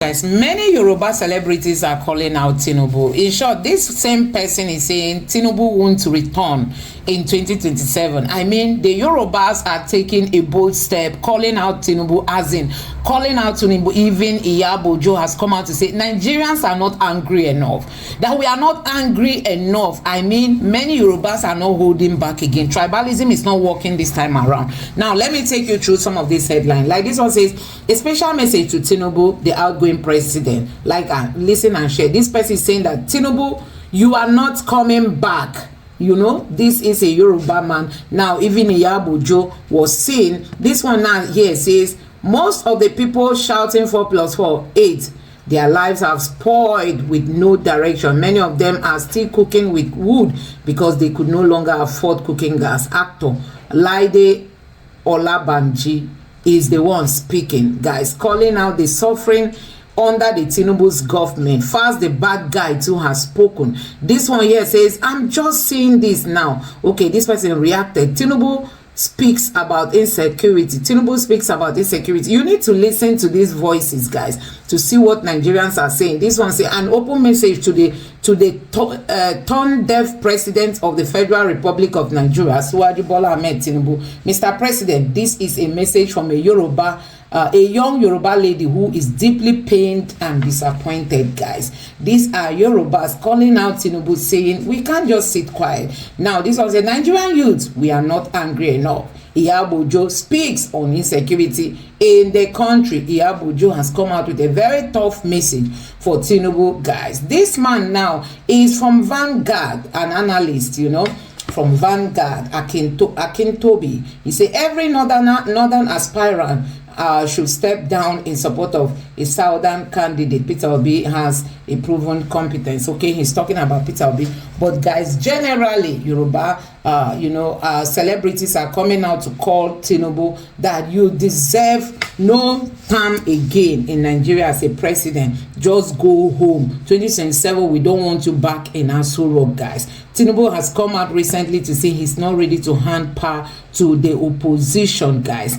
Guys, many Yoruba celebrities are calling out Tinubu. In short, this same person is saying Tinubu won't return in 2027. I mean, the Yorubas are taking a bold step, calling out Tinubu, as in calling out Tinubu. Even Iyabojo has come out to say Nigerians are not angry enough. That we are not angry enough. I mean, many Yorubas are not holding back again. Tribalism is not working this time around. Now, let me take you through some of these headlines. Like this one says, a special message to Tinubu, the outgoing president. Like, listen and share. This person is saying that Tinubu, you are not coming back. You know, this is a Yoruba man. Now, even Iyabojo was saying, this one now here says, most of the people shouting 4+4, 8. Their lives have spoiled with no direction. Many of them are still cooking with wood because they could no longer afford cooking gas. Actor Laide Olabanji is the one speaking, guys, calling out the suffering under the Tinubu's government. Fast, the bad guy too, has spoken. This one here says, I'm just seeing this now. Okay, this person reacted. Tinubu speaks about insecurity. Tinubu speaks about insecurity. You need to listen to these voices, guys, to see what Nigerians are saying. This one say an open message to the tone-deaf president of the Federal Republic of Nigeria, Asiwaju Bola Ahmed Tinubu. Mr. President, this is a message from a young Yoruba lady who is deeply pained and disappointed, guys. These are Yorubas calling out Tinubu, saying we can't just sit quiet. Now, this was a Nigerian youth. We are not angry enough. Iyabojo speaks on insecurity in the country. Iyabojo has come out with a very tough message for Tinubu, guys. This man now is from Vanguard, an analyst, you know, from Vanguard, Akintobi. He said every northern aspirant should step down in support of a southern candidate. Peter Obi has a proven competence. Okay, he's talking about Peter Obi, but guys, generally Yoruba, celebrities are coming out to call Tinubu that you deserve no term again in Nigeria as a president. Just go home. 2027, we don't want you back in Aso Rock, guys. Tinubu has come out recently to say he's not ready to hand power to the opposition, guys.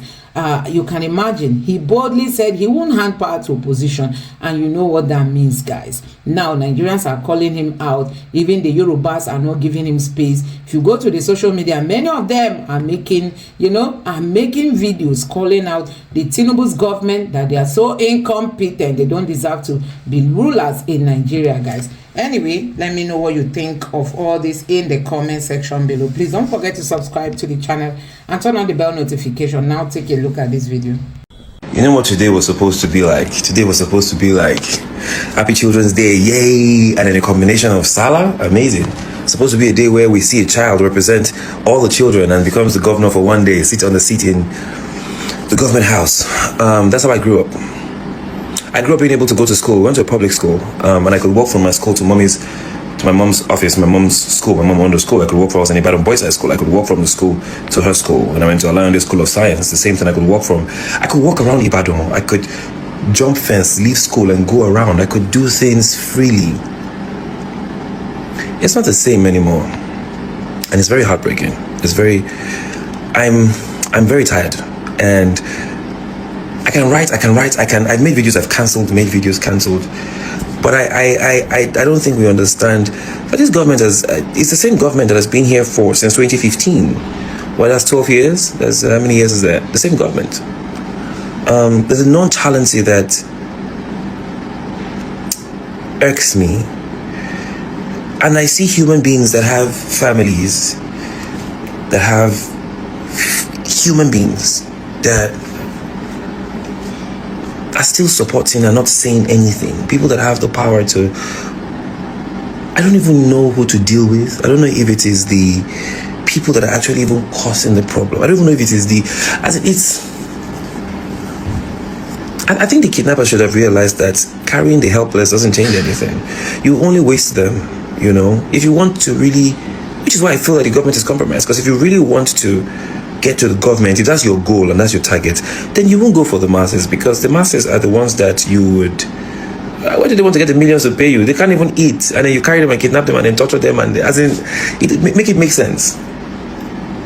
You can imagine, he boldly said he won't hand power to opposition, and you know what that means, guys. Now Nigerians are calling him out. Even the Yorubas are not giving him space. If you go to the social media, many of them are making videos calling out the Tinubu's government, that they are so incompetent, they don't deserve to be rulers in Nigeria, guys. Anyway, let me know what you think of all this in the comment section below. Please don't forget to subscribe to the channel and turn on the bell notification. Now take a look at this video. You know what today was supposed to be like? Today was supposed to be like Happy Children's Day, yay! And then a combination of Salah, amazing. It's supposed to be a day where we see a child represent all the children and becomes the governor for one day, sit on the seat in the government house. That's how I grew up. I grew up being able to go to school. We went to a public school, and I could walk from my school to my mom's office, my mom's school. My mom owned the school. I could walk from, I was in Ibadan Boys High School. I could walk from the school to her school. When I went to Alliance School of Science, the same thing. I could walk around Ibadan. I could jump fence, leave school and go around. I could do things freely. It's not the same anymore. And it's very heartbreaking. I'm very tired. And I've made videos, made videos cancelled. But I don't think we understand that this government it's the same government that has been here since 2015. Well, that's 12 years. That's how many years is that? The same government. There's a nonchalancy that irks me. And I see human beings that have families, that have human beings that are still supporting and not saying anything. People that have the power to, I don't even know who to deal with. I don't know if it is the people that are actually even causing the problem. I don't even know if it is I think the kidnappers should have realized that carrying the helpless doesn't change anything. You only waste them, you know. If you want to really, which is why I feel that the government is compromised, because if you really want to get to the government, if that's your goal and that's your target, then you won't go for the masses, because the masses are the ones that you would why do they want to get the millions to pay you? They can't even eat, and then you carry them and kidnap them and then torture them, and make it make sense.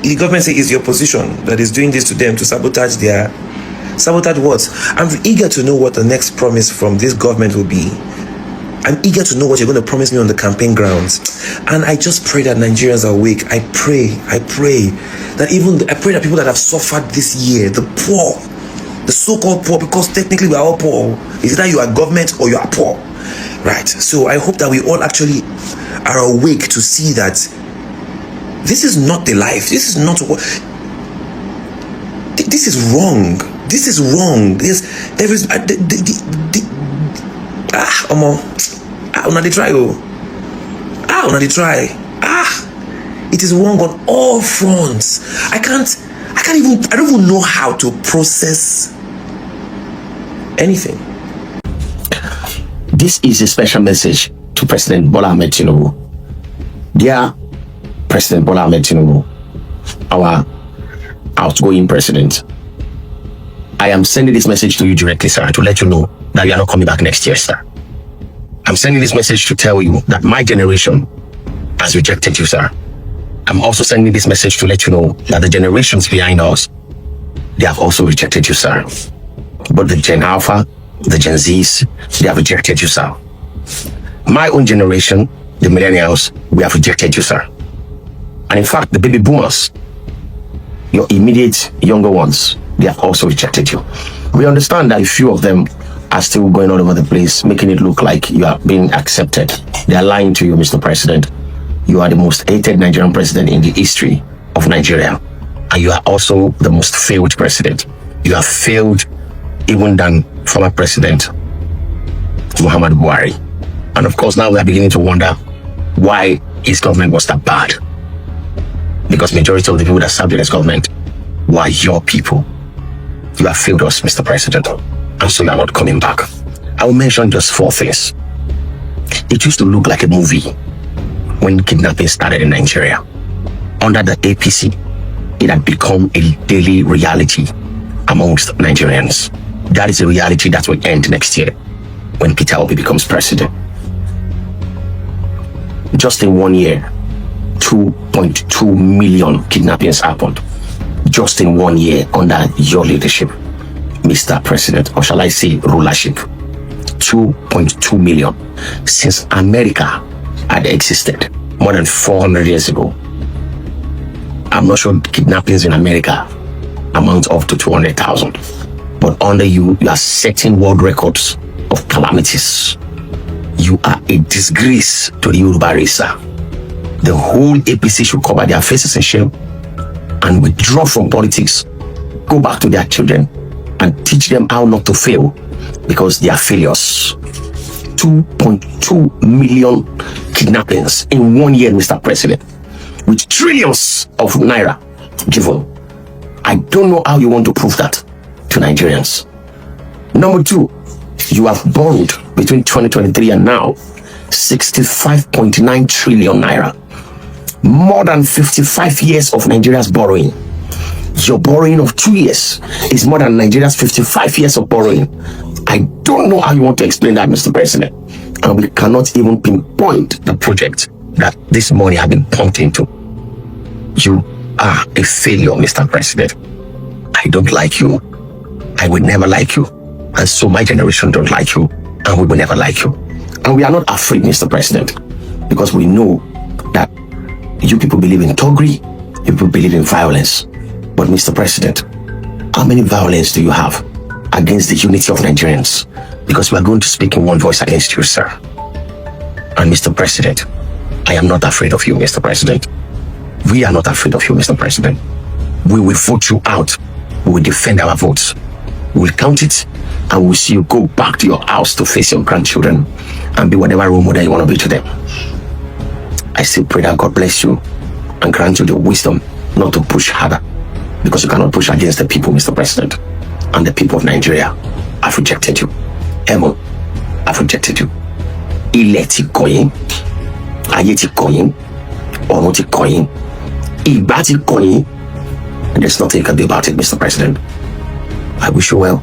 The government say it's your position that is doing this to them to sabotage their Sabotage what? I'm eager to know what the next promise from this government will be. I'm eager to know what you're going to promise me on the campaign grounds. And I just pray that Nigerians are awake. I pray that I pray that people that have suffered this year, the poor, the so-called poor, because technically we are all poor. It's either you are government or you are poor. Right? So I hope that we all actually are awake to see that this is not the life. This is not what... This is wrong. This is wrong. There is... It is wrong on all fronts. I don't even know how to process anything. This is a special message to President Bola Ahmed Tinubu. Dear President Bola Ahmed Tinubu, our outgoing president, I am sending this message to you directly, sir, to let you know that you are not coming back next year, sir. I'm sending this message to tell you that my generation has rejected you, sir. I'm also sending this message to let you know that the generations behind us, they have also rejected you, sir. But the Gen Alpha, the Gen Zs, they have rejected you, sir. My own generation, the millennials, we have rejected you, sir. And in fact, the baby boomers, your immediate younger ones, they have also rejected you. We understand that a few of them are still going all over the place, making it look like you are being accepted. They are lying to you, Mr. President. You are the most hated Nigerian president in the history of Nigeria. And you are also the most failed president. You have failed even than former president Muhammadu Buhari. And of course, now we are beginning to wonder why his government was that bad. Because majority of the people that served in his government were your people. You have failed us, Mr. President, and so you are not coming back. I will mention just 4 things. It used to look like a movie when kidnapping started in Nigeria. Under the APC, it had become a daily reality amongst Nigerians. That is a reality that will end next year when Peter Obi becomes president. Just in 1 year, 2.2 million kidnappings happened. Just in 1 year under your leadership, Mr. President, or shall I say rulership. 2.2 million since America had existed more than 400 years ago. I'm not sure kidnappings in America amount up to 200,000. But under you, you are setting world records of calamities. You are a disgrace to the Yoruba race, sir. The whole APC should cover their faces in shame and withdraw from politics, go back to their children and teach them how not to fail, because they are failures. 2.2 million kidnappings in 1 year, Mr. President, with trillions of naira given. I don't know how you want to prove that to Nigerians. Number 2, you have borrowed between 2023 and now 65.9 trillion naira. More than 55 years of Nigeria's borrowing. Your borrowing of 2 years is more than Nigeria's 55 years of borrowing. I don't know how you want to explain that, Mr. President. And we cannot even pinpoint the project that this money has been pumped into. You are a failure, Mr. President. I don't like you. I will never like you. And so my generation don't like you. And we will never like you. And we are not afraid, Mr. President, because we know that you people believe in thuggery, you people believe in violence. But Mr. President, how many violence do you have against the unity of Nigerians? Because we are going to speak in one voice against you, sir. And Mr. President, I am not afraid of you, Mr. President. We are not afraid of you, Mr. President. We will vote you out. We will defend our votes. We will count it, and we will see you go back to your house to face your grandchildren and be whatever role model you want to be to them. I still pray that God bless you and grant you the wisdom not to push harder, because you cannot push against the people, Mr. President. And the people of Nigeria have rejected you. Heaven have rejected you. Ilẹ̀ ti kọ̀ yín, ayé ti kọ̀ yín, ọ̀run ti kọ̀ yín, ìgbà ti kọ̀ yín. And there's nothing you can do about it, Mr. President. I wish you well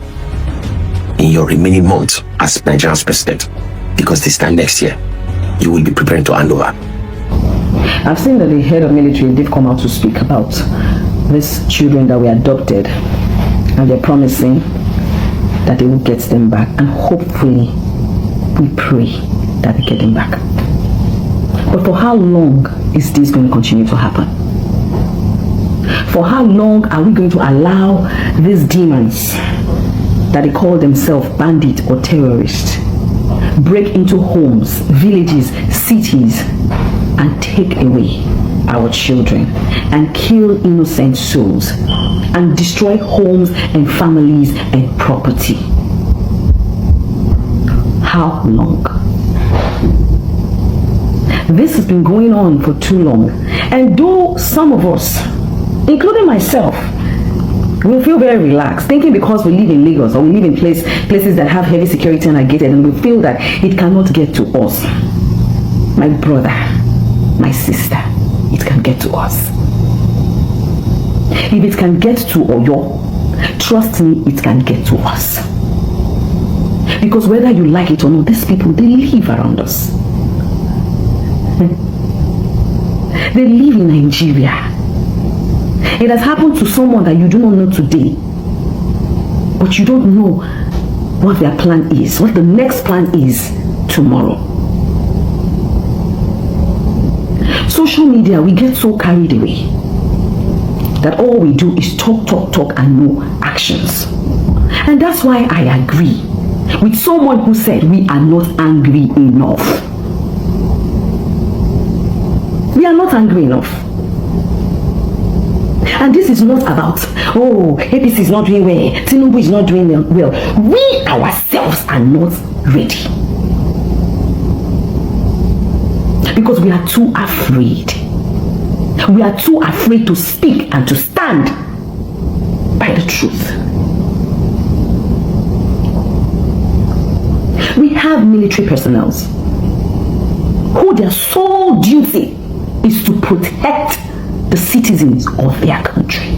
in your remaining months as Nigeria's president, because this time next year, you will be preparing to hand over. I've seen that the head of military did come out to speak about these children that were adopted, and they're promising that they will get them back, and hopefully we pray that they get them back. But for how long is this going to continue to happen? For how long are we going to allow these demons that they call themselves bandits or terrorists break into homes, villages, cities, and take away our children and kill innocent souls and destroy homes and families and property? How long? This has been going on for too long, and though some of us, including myself, we feel very relaxed, thinking because we live in Lagos or we live in places that have heavy security and are gated, and we feel that it cannot get to us. My brother, my sister, it can get to us. If it can get to Oyo, trust me, it can get to us. Because whether you like it or not, these people, they live around us. They live in Nigeria. It has happened to someone that you do not know today, but you don't know what their plan is, what the next plan is tomorrow. Social media, we get so carried away that all we do is talk and no actions. And that's why I agree with someone who said we are not angry enough. We are not angry enough. And this is not about, oh, APC is not doing well, Tinubu is not doing well. We ourselves are not ready. Because we are too afraid. We are too afraid to speak and to stand by the truth. We have military personnel who their sole duty is to protect the citizens of their country.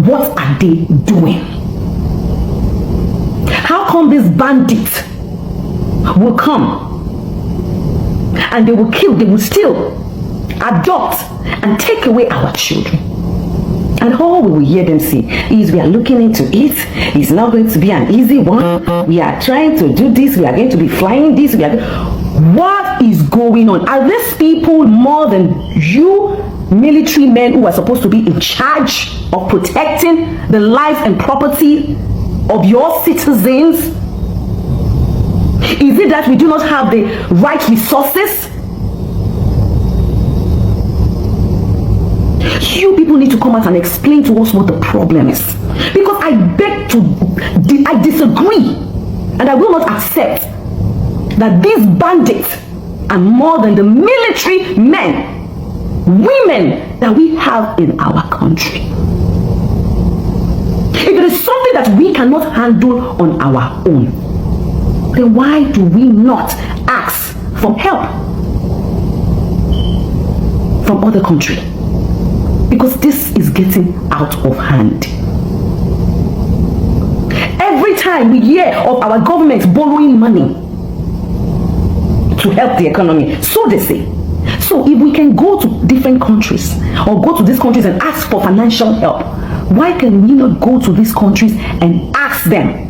What are they doing? How come these bandits will come and they will kill, they will steal, adopt, and take away our children? And all we will hear them say is, we are looking into it. It's not going to be an easy one. We are trying to do this. We are going to be flying this. What is going on? Are these people more than you military men who are supposed to be in charge of protecting the life and property of your citizens? Is it that we do not have the right resources? You people need to come out and explain to us what the problem is. Because I disagree, and I will not accept that these bandits are more than the military men, women that we have in our country. If it is something that we cannot handle on our own, then why do we not ask for help from other countries? Because this is getting out of hand. Every time we hear of our government borrowing money to help the economy, so they say. So if we can go to different countries or go to these countries and ask for financial help, why can we not go to these countries and ask them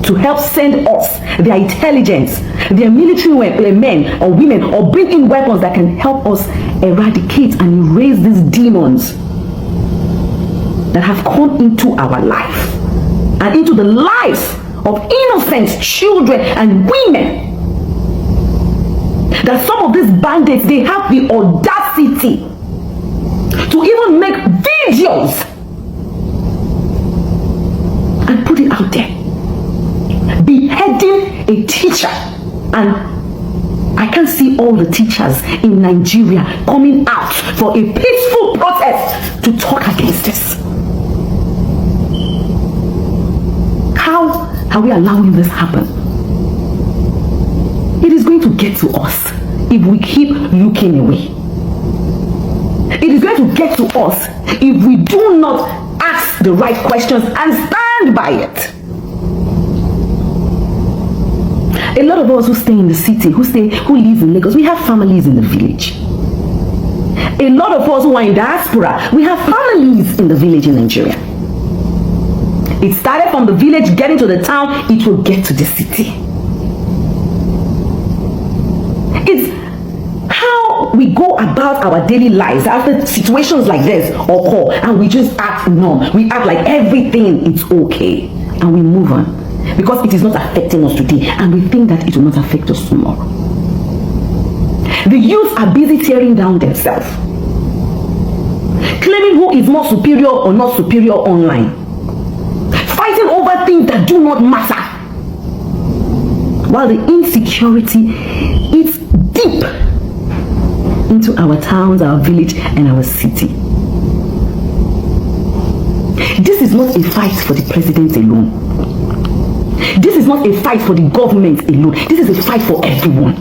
to help send us their intelligence, their military men or women, or bring in weapons that can help us eradicate and erase these demons that have come into our life and into the lives of innocent children and women? That some of these bandits, they have the audacity to even make videos and put it out there, beheading a teacher. And I can't see all the teachers in Nigeria coming out for a peaceful protest to talk against this. How are we allowing this happen? It is going to get to us if we keep looking away. It is going to get to us if we do not ask the right questions and stand by it. A lot of us who stay in the city, who live in Lagos, we have families in the village. A lot of us who are in diaspora, we have families in the village in Nigeria. It started from the village, getting to the town, it will get to the city. It's how we go about our daily lives after situations like this occur, and we just act numb. We act like everything is okay, and we move on because it is not affecting us today, and we think that it will not affect us tomorrow. The youth are busy tearing down themselves, claiming who is more superior or not superior online, fighting over things that do not matter, while the insecurity is deep into our towns, our village, and our city. This is not a fight for the president alone. This is not a fight for the government alone. This is a fight for everyone.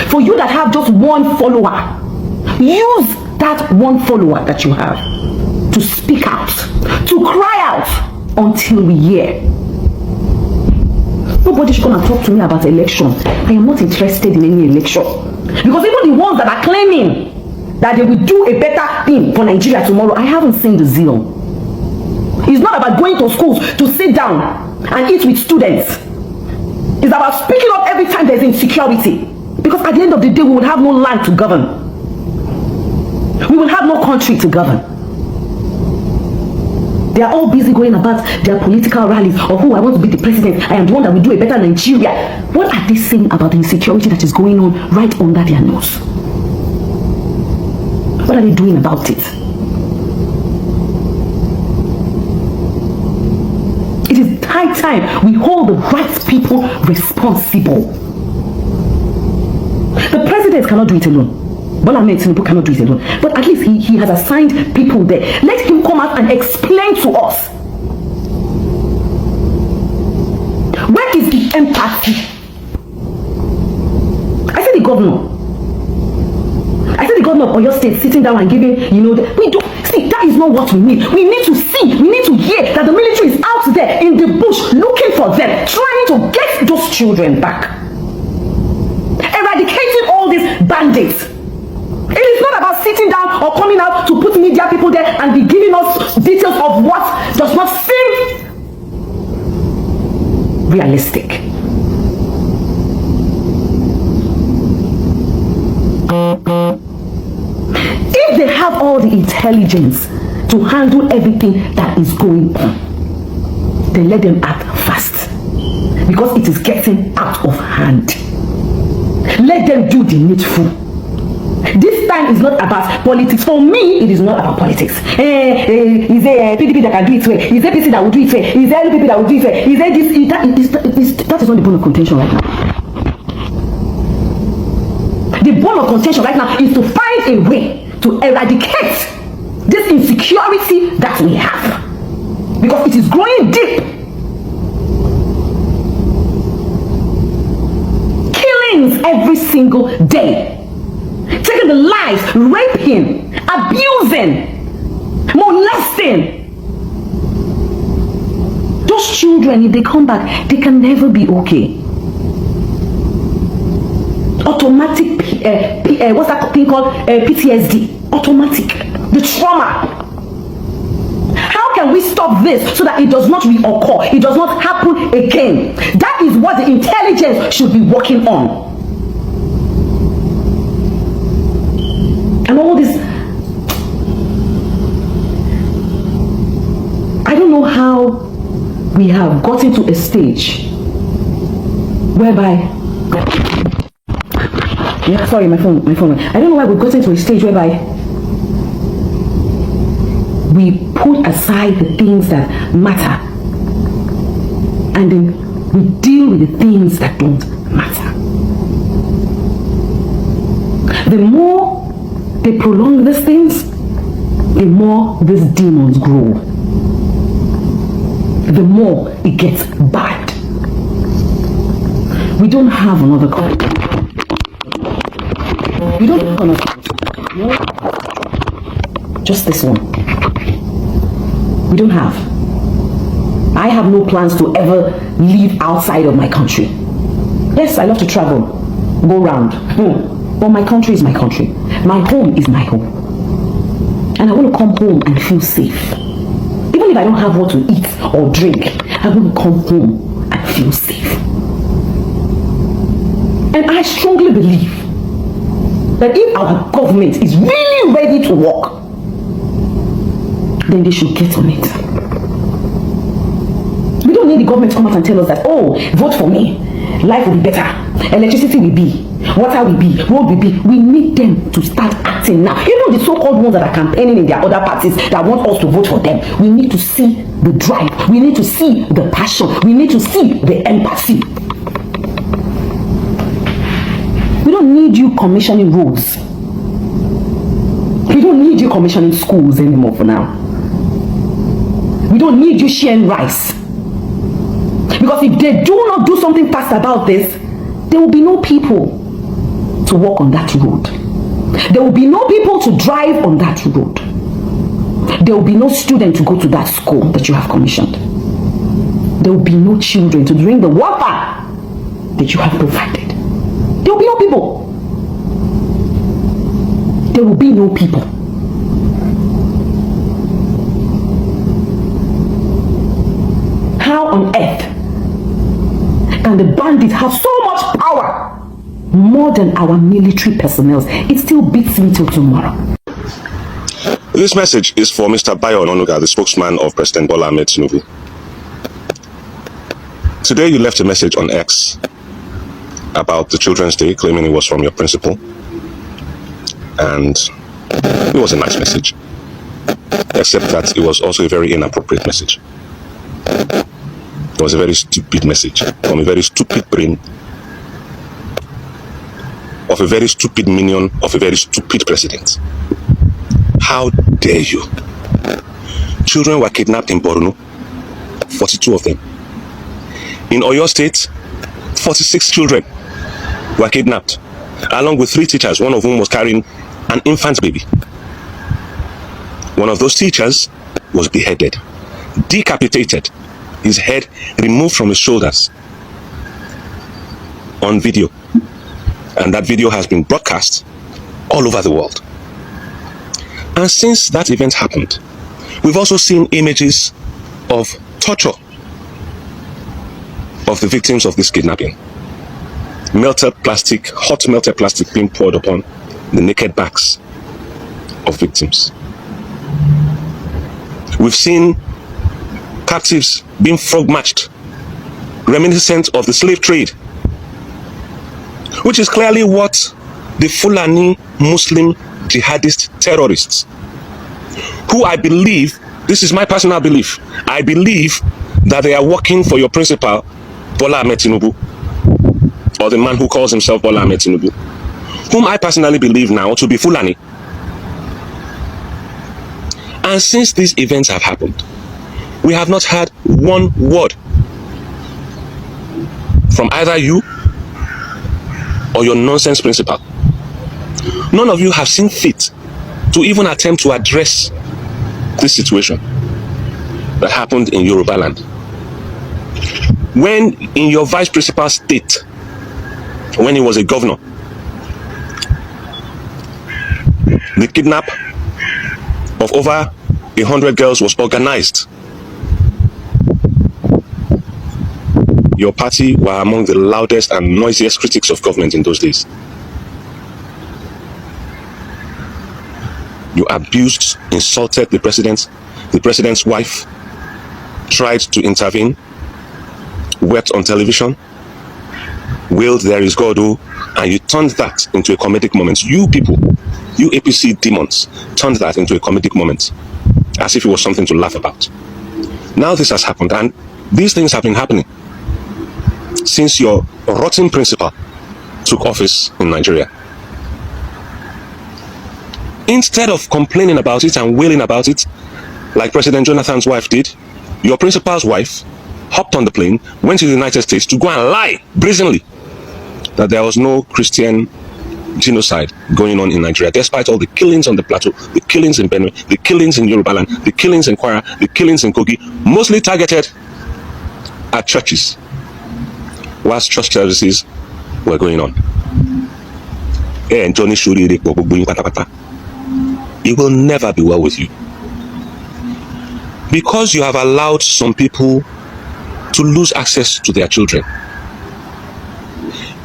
For you that have just one follower, use that one follower that you have to speak out, to cry out until we hear. Nobody should come and talk to me about election. I am not interested in any election. Because even the ones that are claiming that they will do a better thing for Nigeria tomorrow, I haven't seen the zeal. It's not about going to schools to sit down and eat with students. It's about speaking up every time there's insecurity. Because at the end of the day, we will have no land to govern. We will have no country to govern. They are all busy going about their political rallies of who I want to be the president. I am the one that will do a better Nigeria. What are they saying about the insecurity that is going on right under their nose? What are they doing about it? It is high time we hold the right people responsible. The president cannot do it alone. Bola Ahmed Tinubu cannot do it alone. But at least he has assigned people there. Let him come out and explain to us. Where is the empathy? I said the governor of Oyo State sitting down and giving, we don't see, that is not what we need. We need to see, we need to hear that the military is out there in the bush looking for them, trying to get those children back. Eradicating all these bandits. It is not about sitting down or coming out to put media people there and be giving us details of what does not seem realistic. If they have all the intelligence to handle everything that is going on, then let them act fast, because it is getting out of hand. Let them do the needful. This time is not about politics. For me, it is not about politics. Is there a PDP that can do it well? Is there PC that will do it well? Is there LPP that will do it well? Is there this? That is not the bone of contention right now. The bone of contention right now is to find a way to eradicate this insecurity that we have, because it is growing deep. Killings every single day. Taking the lives, raping, abusing, molesting. Those children, if they come back, they can never be okay. Automatic, what's that thing called? PTSD. Automatic. The trauma. How can we stop this so that it does not reoccur? It does not happen again. That is what the intelligence should be working on. And all this, I don't know how we have gotten to a stage whereby, sorry, my phone. I don't know why we've gotten to a stage whereby we put aside the things that matter and then we deal with the things that don't matter. The more they prolong these things, the more these demons grow. The more it gets bad. We don't have another country. We don't have another country. Just this one. We don't have. I have no plans to ever live outside of my country. Yes, I love to travel, go round. But my country is my country. My home is my home. And I want to come home and feel safe. Even Even if I don't have what to eat or drink, I want to come home and feel safe. And I strongly believe that if our government is really ready to work, then they should get on it. We don't need the government to come out and tell us that, oh, vote for me, life will be better, electricity will be, water will be, road will be. We need them to start acting now. Even the so-called ones that are campaigning in their other parties that want us to vote for them, we need to see the drive, we need to see the passion, we need to see the empathy. We don't need you commissioning roads. We don't need you commissioning schools anymore for now. We don't need you sharing rice. Because if they do not do something fast about this, there will be no people to walk on that road. There will be no people to drive on that road. There will be no student to go to that school that you have commissioned. There will be no children to drink the water that you have provided. There will be no people. There will be no people. How on earth can the bandits have so much power, more than our military personnel? It still beats me till tomorrow. This message is for Mr. Bayo Ononuga, the spokesman of President Bola Ahmed Tinubu. Today you left a message on X about the Children's Day, claiming it was from your principal. And it was a nice message, except that it was also a very inappropriate message. It was a very stupid message from a very stupid brain of a very stupid minion of a very stupid president. How dare you? Children were kidnapped in Borno, 42 of them. In Oyo State, 46 children were kidnapped, along with 3 teachers, one of whom was carrying an infant baby. One of those teachers was beheaded, decapitated, his head removed from his shoulders on video. And that video has been broadcast all over the world. And since that event happened, we've also seen images of torture of the victims of this kidnapping. Melted plastic, hot melted plastic being poured upon the naked backs of victims. We've seen captives being frog-marched, reminiscent of the slave trade, which is clearly what the Fulani Muslim jihadist terrorists, who I believe, this is my personal belief, I believe that they are working for your principal, Bola Ahmed Tinubu, or the man who calls himself Bola Ahmed Tinubu, whom I personally believe now to be Fulani. And since these events have happened, we have not heard one word from either you or your nonsense principal. None of you have seen fit to even attempt to address this situation that happened in Yoruba land. When in your vice principal state, when he was a governor, the kidnap of over 100 girls was organized. Your party were among the loudest and noisiest critics of government in those days. You abused, insulted the president's wife, tried to intervene, wept on television, wailed "There is God," and you turned that into a comedic moment. You people, you APC demons, turned that into a comedic moment, as if it was something to laugh about. Now this has happened, and these things have been happening since your rotten principal took office in Nigeria. Instead of complaining about it and wailing about it, like President Jonathan's wife did, your principal's wife hopped on the plane, went to the United States to go and lie brazenly that there was no Christian genocide going on in Nigeria, despite all the killings on the plateau, the killings in Benue, the killings in Yoruba land, the killings in Kwara, the killings in Kogi, mostly targeted at churches, whilst church services were going on. It will never be well with you. Because you have allowed some people to lose access to their children.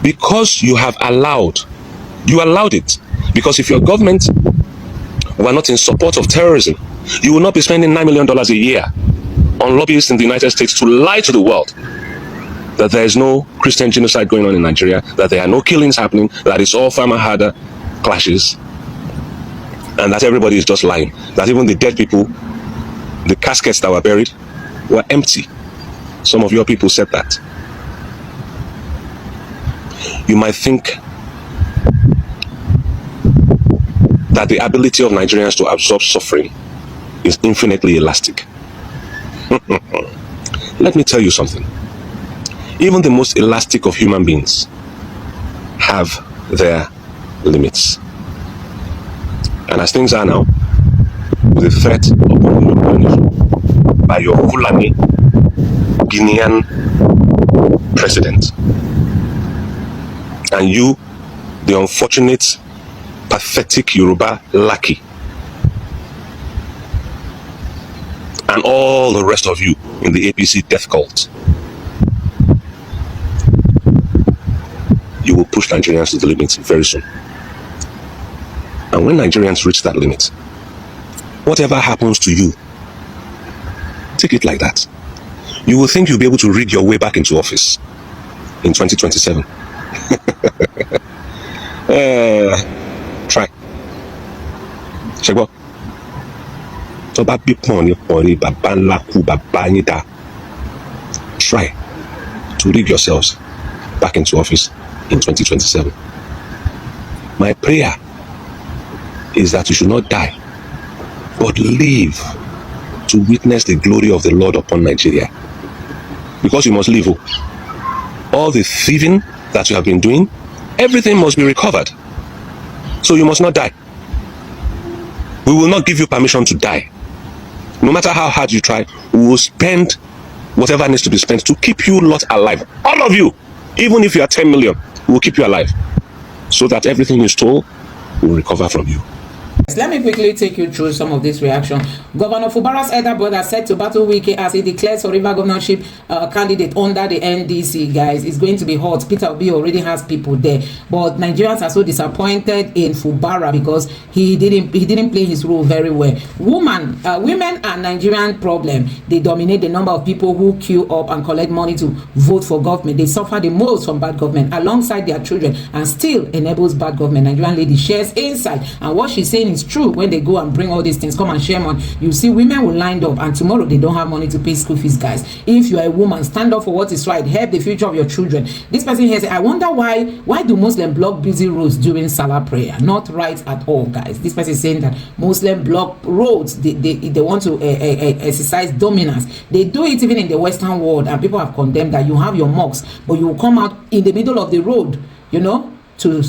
Because you allowed it. Because if your government were not in support of terrorism, you will not be spending $9 million a year on lobbyists in the United States to lie to the world that there is no Christian genocide going on in Nigeria, that there are no killings happening, that it's all farmer-herder clashes, and that everybody is just lying. That even the dead people, the caskets that were buried, were empty. Some of your people said that. You might think that the ability of Nigerians to absorb suffering is infinitely elastic. Let me tell you something. Even the most elastic of human beings have their limits. And as things are now, with the threat upon your nation by your Fulani Guinean president, and you, the unfortunate, pathetic Yoruba lackey, and all the rest of you in the APC death cult, you will push Nigerians to the limit very soon. And when Nigerians reach that limit, whatever happens to you, take it like that. You will think you'll be able to rig your way back into office in 2027. Try. Check what? Try to rig yourselves back into office in 2027. My prayer is that you should not die, but live to witness the glory of the Lord upon Nigeria. Because you must live. All the thieving that you have been doing, everything must be recovered. So you must not die. We will not give you permission to die. No matter how hard you try, we will spend whatever needs to be spent to keep you lot alive. All of you, even if you are 10 million, we will keep you alive, so that everything you stole will recover from you. Let me quickly take you through some of this reaction. Governor Fubara's elder brother said to battle Wike as he declares for River governorship candidate under the NDC. Guys, it's going to be hot. Peter Obi already has people there, but Nigerians are so disappointed in Fubara because he didn't play his role very well. Women are Nigerian problem. They dominate the number of people who queue up and collect money to vote for government. They suffer the most from bad government alongside their children, and still enables bad government. Nigerian lady shares insight, and what she's saying is true. When they go and bring all these things, come and share money, you see women will line up, and tomorrow they don't have money to pay school fees. Guys, if you are a woman, stand up for what is right, help the future of your children. This person here says, I wonder why do Muslims block busy roads during Salah prayer? Not right at all, guys. This person is saying that Muslims block roads. They want to exercise dominance. They do it even in the Western world, and people have condemned that. You have your mosques, but you will come out in the middle of the road, you know, to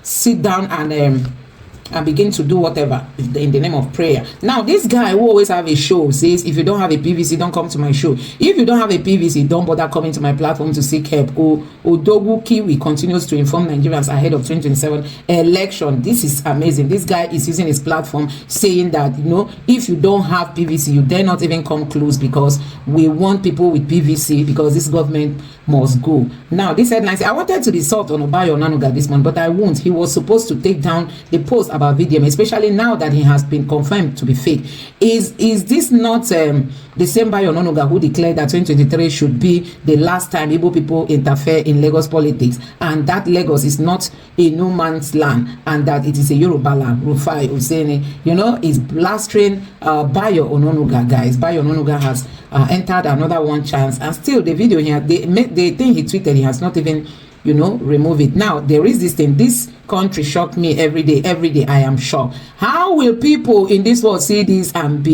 sit down and begin to do whatever in the name of prayer. Now, this guy who always have a show says, if you don't have a PVC, don't come to my show. If you don't have a PVC, don't bother coming to my platform to seek help. Odogu Kiwi continues to inform Nigerians ahead of 2027 election. This is amazing. This guy is using his platform saying that, you know, if you don't have PVC, you dare not even come close, because we want people with PVC, because this government must go. Now, this headline says, I wanted to insult on Obayo Onanuga this month, but I won't. He was supposed to take down the post about VDM, especially now that he has been confirmed to be fake. Is this not the same Bayo Onanuga who declared that 2023 should be the last time Igbo people interfere in Lagos politics, and that Lagos is not a no man's land, and that it is a Yoruba land? Rufai Husseini, you know, is blastering Bayo Onanuga, guys. Bayo Onanuga has entered another one chance, and still the video here, the thing he tweeted, he has not even, you know, remove it. Now, there is this thing. This country shocked me every day. I am shocked. How will people in this world see this and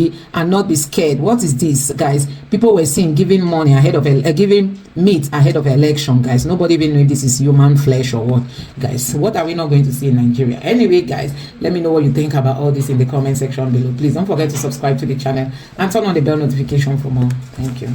not be scared? What is this, guys? People were seen giving money ahead of giving meat ahead of election, guys. Nobody even know if this is human flesh or what, guys. What are we not going to see in Nigeria? Anyway, guys, let me know what you think about all this in the comment section below. Please don't forget to subscribe to the channel and turn on the bell notification for more. Thank you.